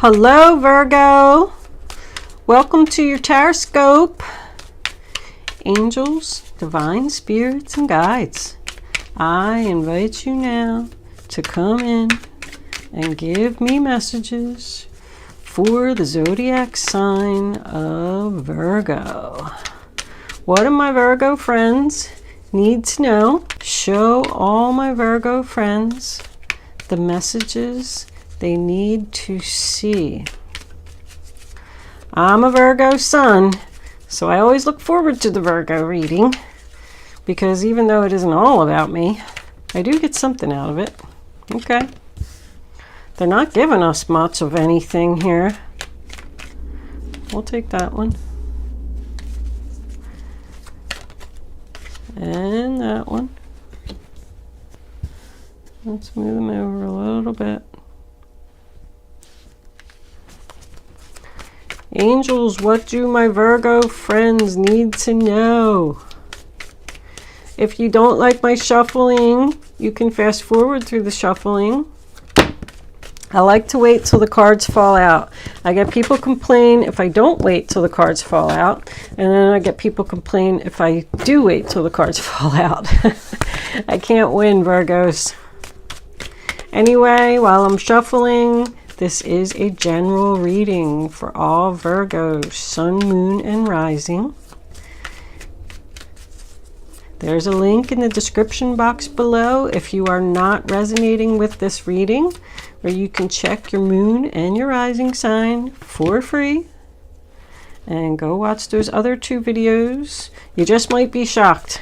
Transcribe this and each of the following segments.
Hello Virgo, welcome to your horoscope. Angels, divine spirits and guides, I invite you now to come in and give me messages for the zodiac sign of Virgo. What do my Virgo friends need to know? Show all my Virgo friends the messages they need to see. I'm a Virgo sun, so I always look forward to the Virgo reading, because even though it isn't all about me, I do get something out of it. Okay. They're not giving us much of anything here. We'll take that one. And that one. Let's move them over a little bit. Angels, what do my Virgo friends need to know? If you don't like my shuffling, you can fast forward through the shuffling. I like to wait till the cards fall out. I get people complain if I don't wait till the cards fall out, and then I get people complain if I do wait till the cards fall out. I can't win, Virgos. Anyway, while I'm shuffling, this is a general reading for all Virgos, sun, moon, and rising. There's a link in the description box below if you are not resonating with this reading, where you can check your moon and your rising sign for free. And go watch those other two videos. You just might be shocked.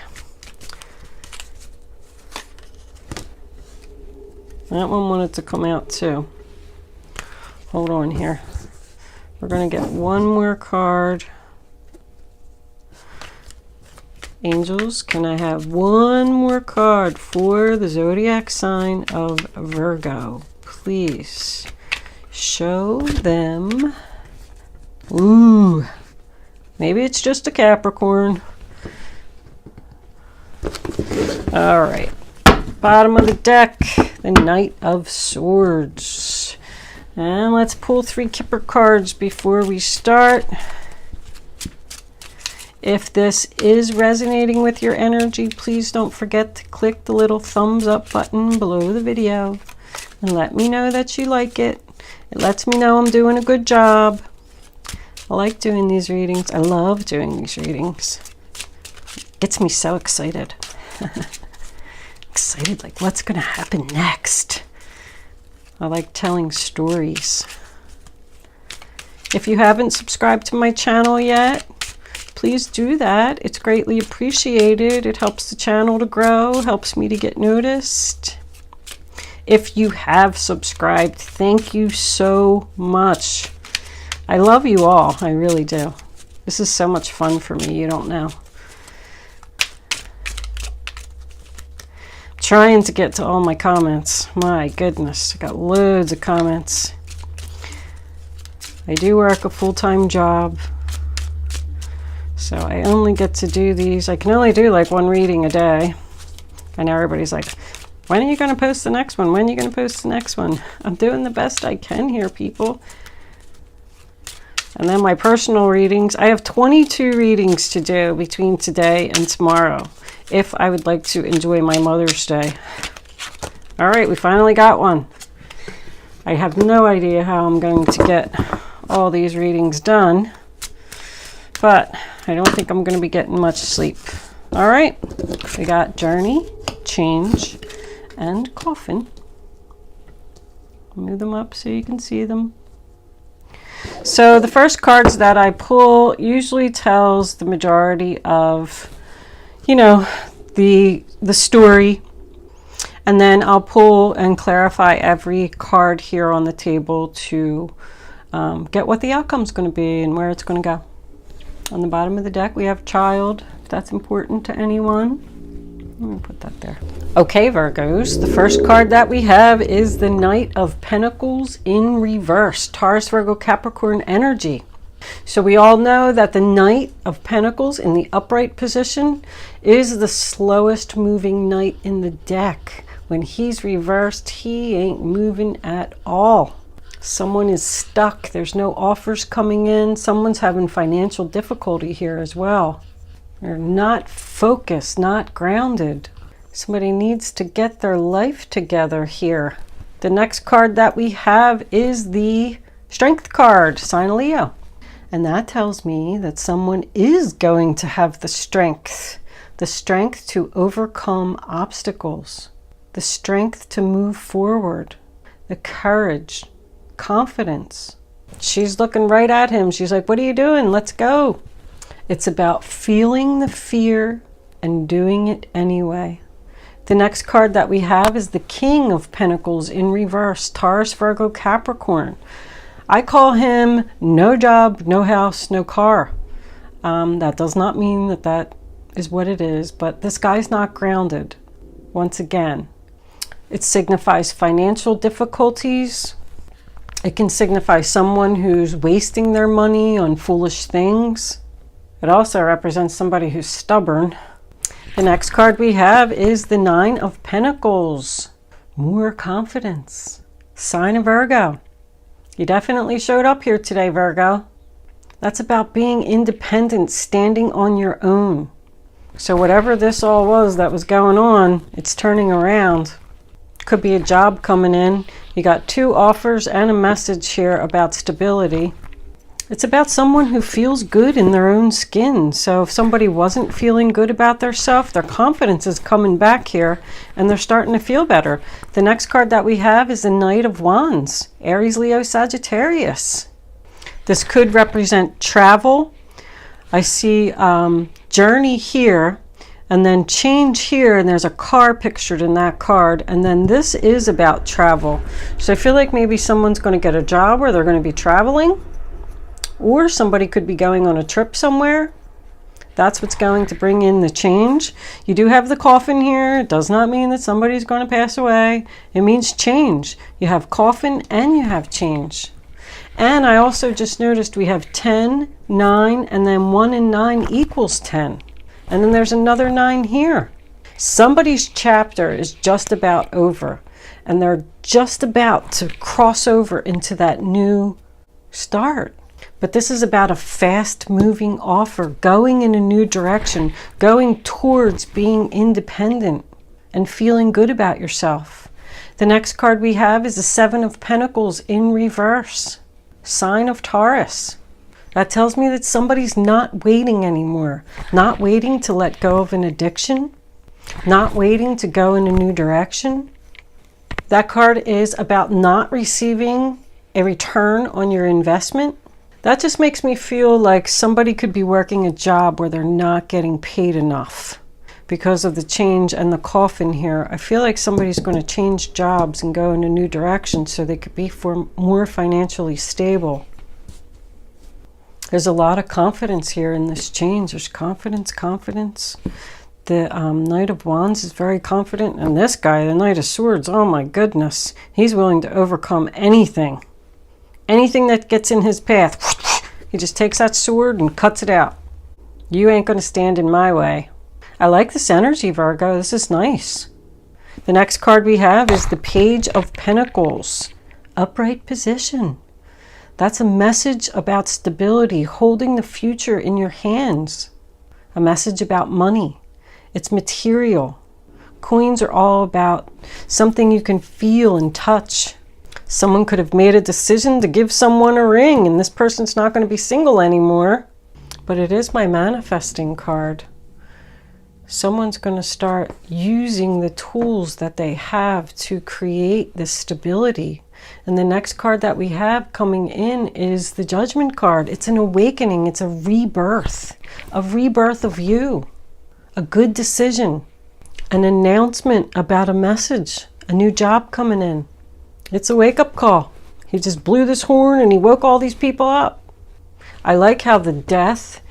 That one wanted to come out too. Hold on here. We're going to get one more card. Angels, can I have one more card for the zodiac sign of Virgo? Please show them. Ooh, maybe it's just a Capricorn. All right. Bottom of the deck, the Knight of Swords. And let's pull 3 Kipper cards before we start. If this is resonating with your energy, please don't forget to click the little thumbs up button below the video and let me know that you like it. It lets me know I'm doing a good job. I like doing these readings. I love doing these readings. It gets me so excited. Excited, like what's going to happen next? I like telling stories. If you haven't subscribed to my channel yet, please do that. It's greatly appreciated. It helps the channel to grow, helps me to get noticed. If you have subscribed, thank you so much. I love you all. I really do. This is so much fun for me. You don't know. Trying to get to all my comments. My goodness, I got loads of comments. I do work a full-time job, so I only get to do these. I can only do like one reading a day. I know everybody's like, when are you going to post the next one? When are you going to post the next one? I'm doing the best I can here, people. And then my personal readings. I have 22 readings to do between today and tomorrow, if I would like to enjoy my Mother's Day. All right, we finally got one. I have no idea how I'm going to get all these readings done, but I don't think I'm going to be getting much sleep. All right, we got Journey, Change, and Coffin. Move them up so you can see them. So the first cards that I pull usually tells the majority of, you know, the story, and then I'll pull and clarify every card here on the table to get what the outcome's going to be and where it's going to go. On the bottom of the deck we have Child, if that's important to anyone. Let me put that there. Okay, Virgos, the first card that we have is the Knight of Pentacles in reverse, Taurus, Virgo, Capricorn energy. So we all know that the Knight of Pentacles in the upright position is the slowest moving knight in the deck. When he's reversed, he ain't moving at all. Someone is stuck. There's no offers coming in. Someone's having financial difficulty here as well. They're not focused, not grounded. Somebody needs to get their life together here. The next card that we have is the Strength card, sign of Leo. And that tells me that someone is going to have the strength to overcome obstacles, the strength to move forward, the courage, confidence. She's looking right at him. She's like, what are you doing? Let's go. It's about feeling the fear and doing it anyway. The next card that we have is the King of Pentacles in reverse, Taurus, Virgo, Capricorn. I call him no job, no house, no car. That does not mean that that is what it is, but this guy's not grounded. Once again, it signifies financial difficulties. It can signify someone who's wasting their money on foolish things. It also represents somebody who's stubborn. The next card we have is the Nine of Pentacles. More confidence. Sign of Virgo. You definitely showed up here today, Virgo. That's about being independent, standing on your own. So whatever this all was that was going on, it's turning around. Could be a job coming in. You got 2 offers and a message here about stability. It's about someone who feels good in their own skin. So if somebody wasn't feeling good about themselves, their confidence is coming back here and they're starting to feel better. The next card that we have is the Knight of Wands, Aries, Leo, Sagittarius. This could represent travel. I see journey here and then change here, and there's a car pictured in that card, and then this is about travel. So I feel like maybe someone's going to get a job where they're going to be traveling. Or somebody could be going on a trip somewhere. That's what's going to bring in the change. You do have the coffin here. It does not mean that somebody's going to pass away. It means change. You have coffin and you have change. And I also just noticed we have 10, 9, and then 1 and 9 equals 10. And then there's another 9 here. Somebody's chapter is just about over. And they're just about to cross over into that new start. But this is about a fast-moving offer, going in a new direction, going towards being independent and feeling good about yourself. The next card we have is the 7 of Pentacles in reverse, sign of Taurus. That tells me that somebody's not waiting anymore, not waiting to let go of an addiction, not waiting to go in a new direction. That card is about not receiving a return on your investment. That just makes me feel like somebody could be working a job where they're not getting paid enough because of the change and the coffin here. I feel like somebody's going to change jobs and go in a new direction so they could be more financially stable. There's a lot of confidence here in this change. There's confidence, confidence. The Knight of Wands is very confident. And this guy, the Knight of Swords, oh my goodness. He's willing to overcome anything. Anything that gets in his path, he just takes that sword and cuts it out. You ain't going to stand in my way. I like this energy, Virgo. This is nice. The next card we have is the Page of Pentacles, upright position. That's a message about stability, holding the future in your hands. A message about money. It's material. Coins are all about something you can feel and touch. Someone could have made a decision to give someone a ring, and this person's not going to be single anymore. But it is my manifesting card. Someone's going to start using the tools that they have to create this stability. And the next card that we have coming in is the Judgment card. It's an awakening. It's a rebirth of you. A good decision. An announcement about a message. A new job coming in. It's a wake-up call. He just blew this horn and he woke all these people up. I like how the death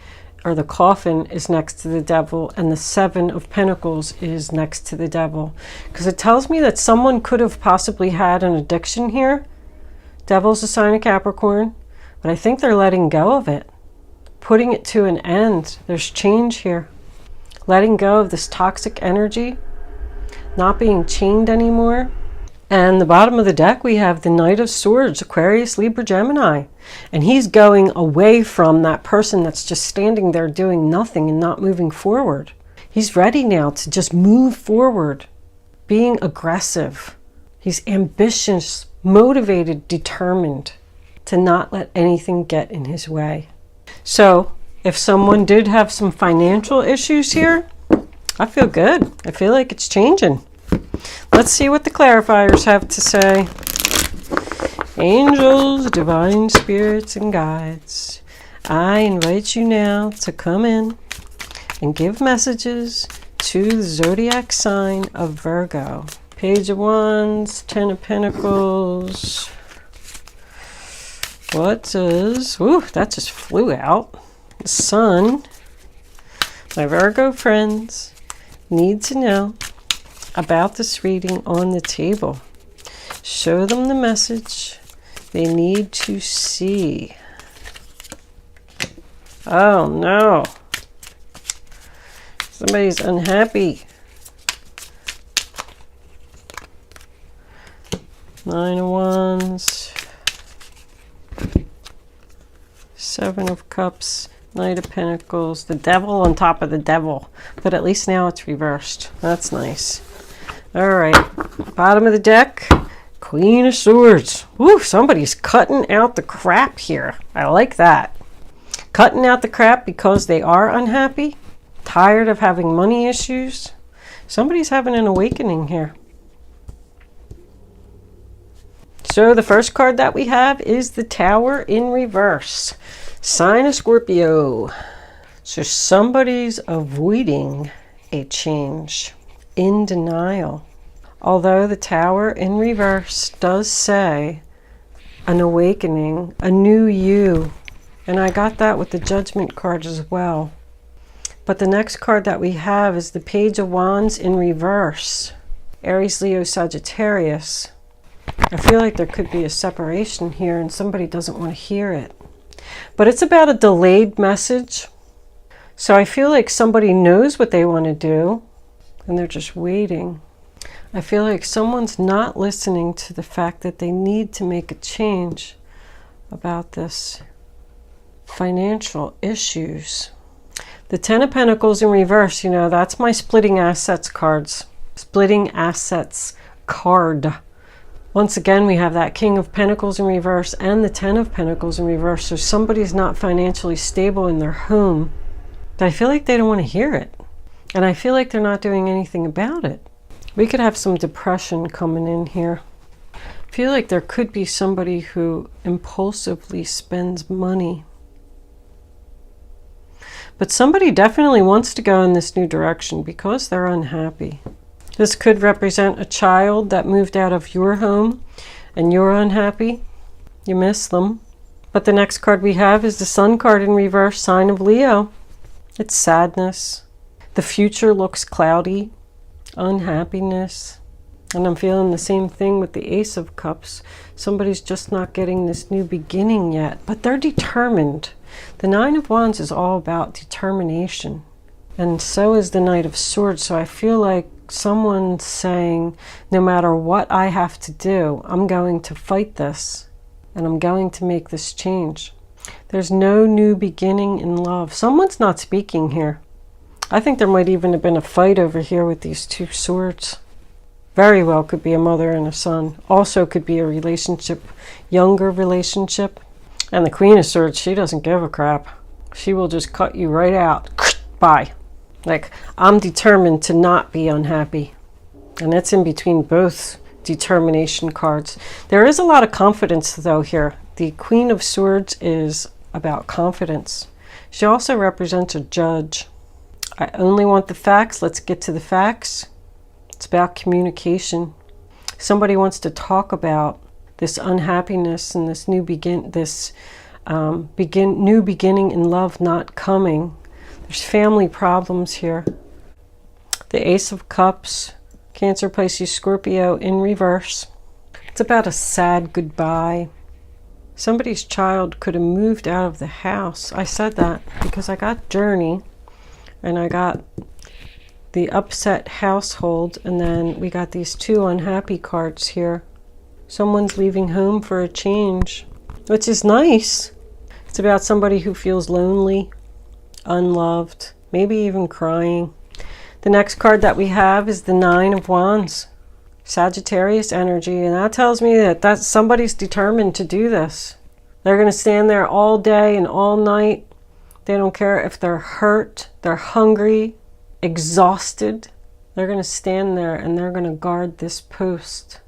or the coffin is next to the devil and the 7 of Pentacles is next to the devil. Because it tells me that someone could have possibly had an addiction here. Devil's a sign of Capricorn. But I think they're letting go of it. Putting it to an end. There's change here. Letting go of this toxic energy. Not being chained anymore. And the bottom of the deck, we have the Knight of Swords, Aquarius, Libra, Gemini. And he's going away from that person that's just standing there doing nothing and not moving forward. He's ready now to just move forward, being aggressive. He's ambitious, motivated, determined to not let anything get in his way. So if someone did have some financial issues here, I feel good. I feel like it's changing. Let's see what the clarifiers have to say. Angels, divine spirits, and guides, I invite you now to come in and give messages to the zodiac sign of Virgo. Page of Wands, Ten of Pentacles. What does, ooh, that just flew out. The Sun. My Virgo friends need to know about this reading on the table. Show them the message they need to see. Oh no. Somebody's unhappy. Nine of Wands. Seven of Cups. Knight of Pentacles. The Devil on top of the Devil. But at least now it's reversed. That's nice. Alright. Bottom of the deck. Queen of Swords. Woo, somebody's cutting out the crap here. I like that. Cutting out the crap because they are unhappy. Tired of having money issues. Somebody's having an awakening here. So the first card that we have is the Tower in reverse. Sign of Scorpio. So somebody's avoiding a change. In denial. Although the Tower in reverse does say an awakening, a new you. And I got that with the Judgment card as well. But the next card that we have is the Page of Wands in reverse. Aries, Leo, Sagittarius. I feel like there could be a separation here and somebody doesn't want to hear it. But it's about a delayed message. So I feel like somebody knows what they want to do and they're just waiting. I feel like someone's not listening to the fact that they need to make a change about this financial issues. The Ten of Pentacles in reverse, you know, that's my splitting assets cards. Splitting assets card. Once again, we have that King of Pentacles in reverse and the Ten of Pentacles in reverse. So somebody's not financially stable in their home. But I feel like they don't want to hear it. And I feel like they're not doing anything about it. We could have some depression coming in here. I feel like there could be somebody who impulsively spends money. But somebody definitely wants to go in this new direction because they're unhappy. This could represent a child that moved out of your home and you're unhappy. You miss them. But the next card we have is the Sun card in reverse, sign of Leo. It's sadness. The future looks cloudy. Unhappiness. And I'm feeling the same thing with the Ace of Cups. Somebody's just not getting this new beginning yet, but they're determined. The Nine of Wands is all about determination. And so is the Knight of Swords. So I feel like someone's saying, no matter what I have to do, I'm going to fight this. And I'm going to make this change. There's no new beginning in love. Someone's not speaking here. I think there might even have been a fight over here with these two swords. Very well could be a mother and a son. Also could be a relationship, younger relationship. And the Queen of Swords, she doesn't give a crap. She will just cut you right out. Bye. Like, I'm determined to not be unhappy. And that's in between both determination cards. There is a lot of confidence, though, here. The Queen of Swords is about confidence. She also represents a judge. I only want the facts. Let's get to the facts. It's about communication. Somebody wants to talk about this unhappiness and this new beginning in love not coming. There's family problems here. The Ace of Cups, Cancer, Pisces, Scorpio in reverse. It's about a sad goodbye. Somebody's child could have moved out of the house. I said that because I got Journey and I got the upset household, and then we got these two unhappy cards here. Someone's leaving home for a change, which is nice. It's about somebody who feels lonely, unloved, maybe even crying. The next card that we have is the Nine of Wands, Sagittarius energy, and that tells me that somebody's determined to do this. They're going to stand there all day and all night. They don't care if they're hurt, they're hungry, exhausted. They're going to stand there and they're going to guard this post.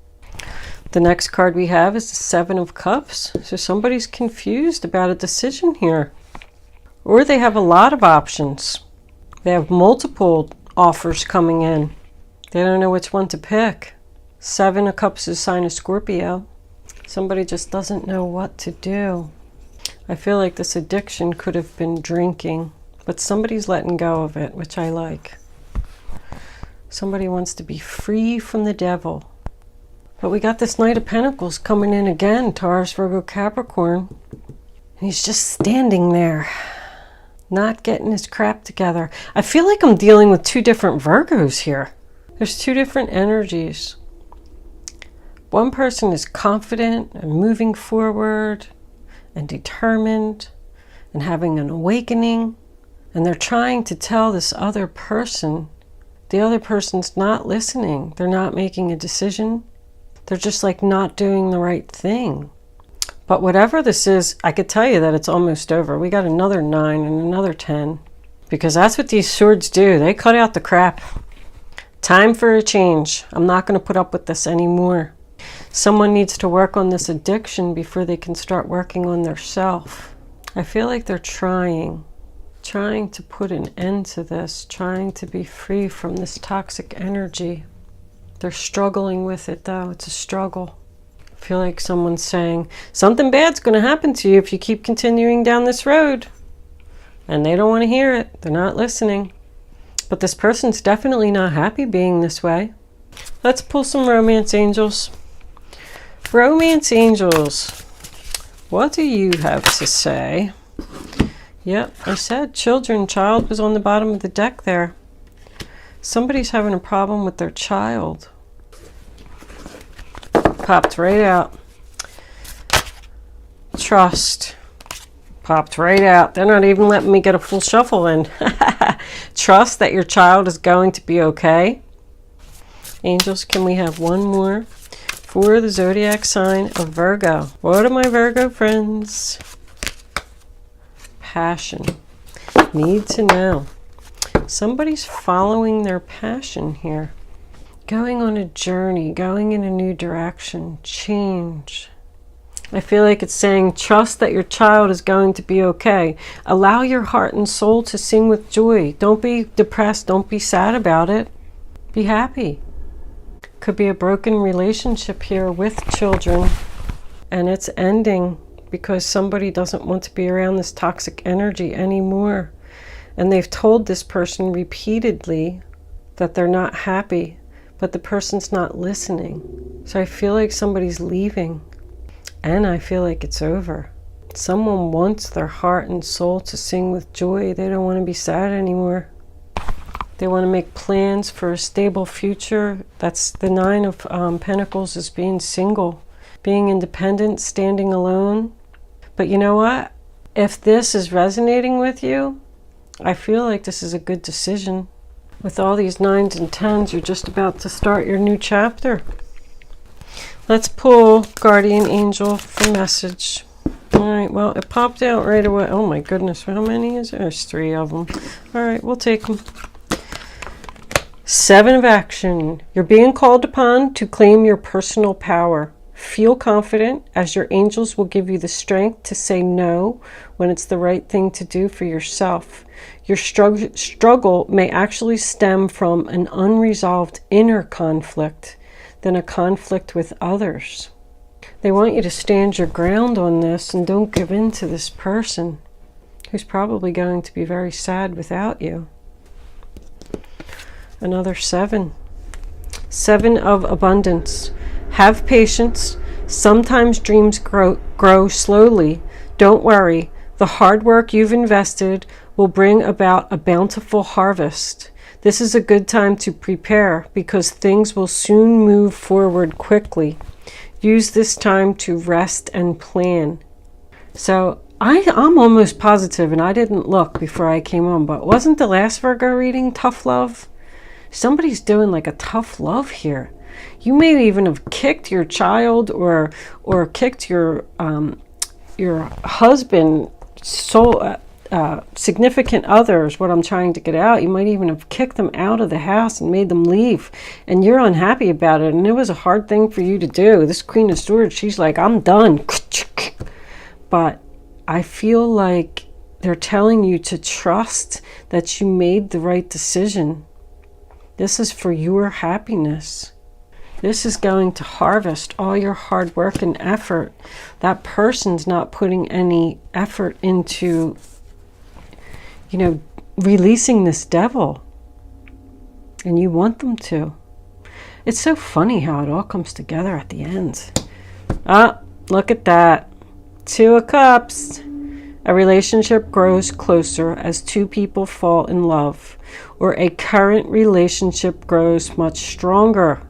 The next card we have is the Seven of Cups. So somebody's confused about a decision here. Or they have a lot of options. They have multiple offers coming in. They don't know which one to pick. Seven of Cups is a sign of Scorpio. Somebody just doesn't know what to do. I feel like this addiction could have been drinking, but somebody's letting go of it, which I like. Somebody wants to be free from the devil. But we got this Knight of Pentacles coming in again, Taurus, Virgo, Capricorn. And he's just standing there, not getting his crap together. I feel like I'm dealing with two different Virgos here. There's two different energies. One person is confident and moving forward and determined and having an awakening, and they're trying to tell this other person. The other person's not listening. They're not making a decision. They're just like not doing the right thing. But whatever this is, I could tell you that it's almost over. We got another 9 and another 10, because that's what these swords do. They cut out the crap. Time for a change. I'm not going to put up with this anymore. Someone needs to work on this addiction before they can start working on their self. I feel like they're trying to put an end to this, trying to be free from this toxic energy. They're struggling with it though. It's a struggle. I feel like someone's saying, something bad's going to happen to you if you keep continuing down this road. And they don't want to hear it. They're not listening. But this person's definitely not happy being this way. Let's pull some romance angels. Romance angels, what do you have to say? Yep, I said child was on the bottom of the deck there. Somebody's having a problem with their child. Popped right out. Trust. Popped right out. They're not even letting me get a full shuffle in. Trust that your child is going to be okay. Angels, can we have one more for the zodiac sign of Virgo? What are my Virgo friends? Passion. Need to know. Somebody's following their passion here. Going on a journey, going in a new direction, change. I feel like it's saying, trust that your child is going to be okay. Allow your heart and soul to sing with joy. Don't be depressed. Don't be sad about it. Be happy. Could be a broken relationship here with children, and it's ending because somebody doesn't want to be around this toxic energy anymore. And they've told this person repeatedly that they're not happy, but the person's not listening. So I feel like somebody's leaving, and I feel like it's over. Someone wants their heart and soul to sing with joy. They don't want to be sad anymore. They want to make plans for a stable future. That's the Nine of Pentacles, is being single, being independent, standing alone. But you know what? If this is resonating with you, I feel like this is a good decision. With all these 9s and 10s, you're just about to start your new chapter. Let's pull Guardian Angel for message. All right, well, it popped out right away. Oh my goodness, how many is there? There's 3 of them. All right, we'll take them. 7 of Action. You're being called upon to claim your personal power. Feel confident, as your angels will give you the strength to say no when it's the right thing to do for yourself. Your struggle may actually stem from an unresolved inner conflict than a conflict with others. They want you to stand your ground on this and don't give in to this person who's probably going to be very sad without you. Another 7. 7 of Abundance. Have patience. Sometimes dreams grow slowly. Don't worry. The hard work you've invested will bring about a bountiful harvest. This is a good time to prepare because things will soon move forward quickly. Use this time to rest and plan. So I'm almost positive, and I didn't look before I came on, but wasn't the last Virgo reading tough love? Somebody's doing like a tough love here. You may even have kicked your child or kicked your husband, significant others. What I'm trying to get out, you might even have kicked them out of the house and made them leave, and you're unhappy about it, and it was a hard thing for you to do. This Queen of Swords, she's like, I'm done. But I feel like they're telling you to trust that you made the right decision. This is for your happiness. This is going to harvest all your hard work and effort. That person's not putting any effort into, releasing this devil. And you want them to. It's so funny how it all comes together at the end. Ah, look at that. 2 of Cups. A relationship grows closer as two people fall in love, or a current relationship grows much stronger.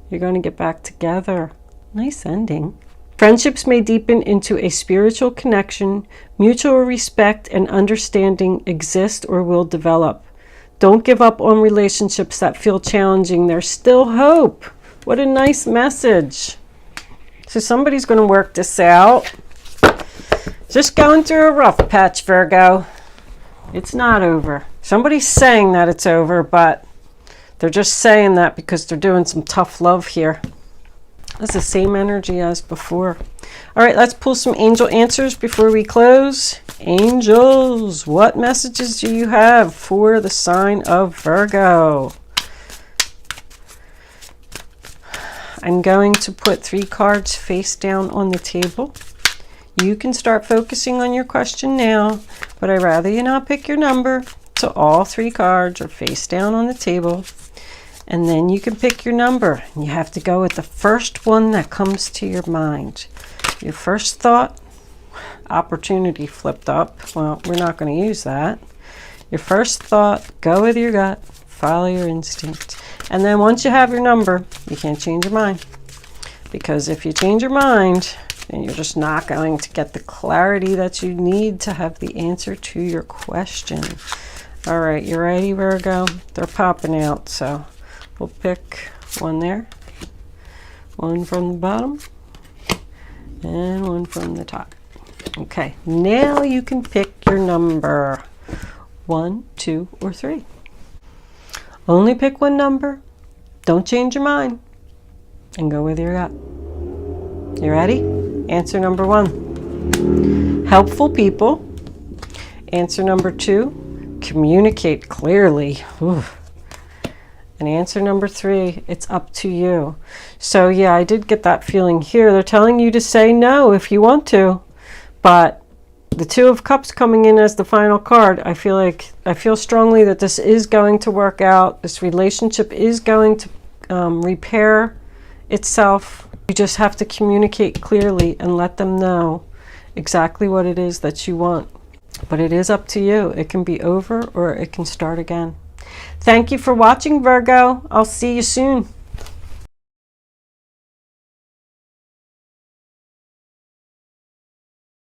You're going to get back together. Nice ending. Friendships may deepen into a spiritual connection. Mutual respect and understanding exist or will develop. Don't give up on relationships that feel challenging. There's still hope. What a nice message. So somebody's going to work this out. Just going through a rough patch, Virgo. It's not over. Somebody's saying that it's over, but they're just saying that because they're doing some tough love here. That's the same energy as before. All right, let's pull some angel answers before we close. Angels, what messages do you have for the sign of Virgo? I'm going to put 3 cards face down on the table. You can start focusing on your question now, but I'd rather you not pick your number. So all 3 cards are face down on the table. And then you can pick your number. You have to go with the first one that comes to your mind. Your first thought, opportunity flipped up. Well, we're not going to use that. Your first thought, go with your gut, follow your instinct. And then once you have your number, you can't change your mind. Because if you change your mind, then you're just not going to get the clarity that you need to have the answer to your question. All right, you ready, Virgo? They're popping out, so we'll pick one there, one from the bottom, and one from the top. Okay, now you can pick your number, 1, 2, or 3. Only pick one number. Don't change your mind. And go with your gut. You ready? Answer number 1. Helpful people. Answer number 2. Communicate clearly. Ooh. And answer number 3, it's up to you. So yeah, I did get that feeling here. They're telling you to say no if you want to. But the 2 of Cups coming in as the final card, I feel strongly that this is going to work out. This relationship is going to repair itself. You just have to communicate clearly and let them know exactly what it is that you want. But it is up to you. It can be over or it can start again. Thank you for watching, Virgo. I'll see you soon.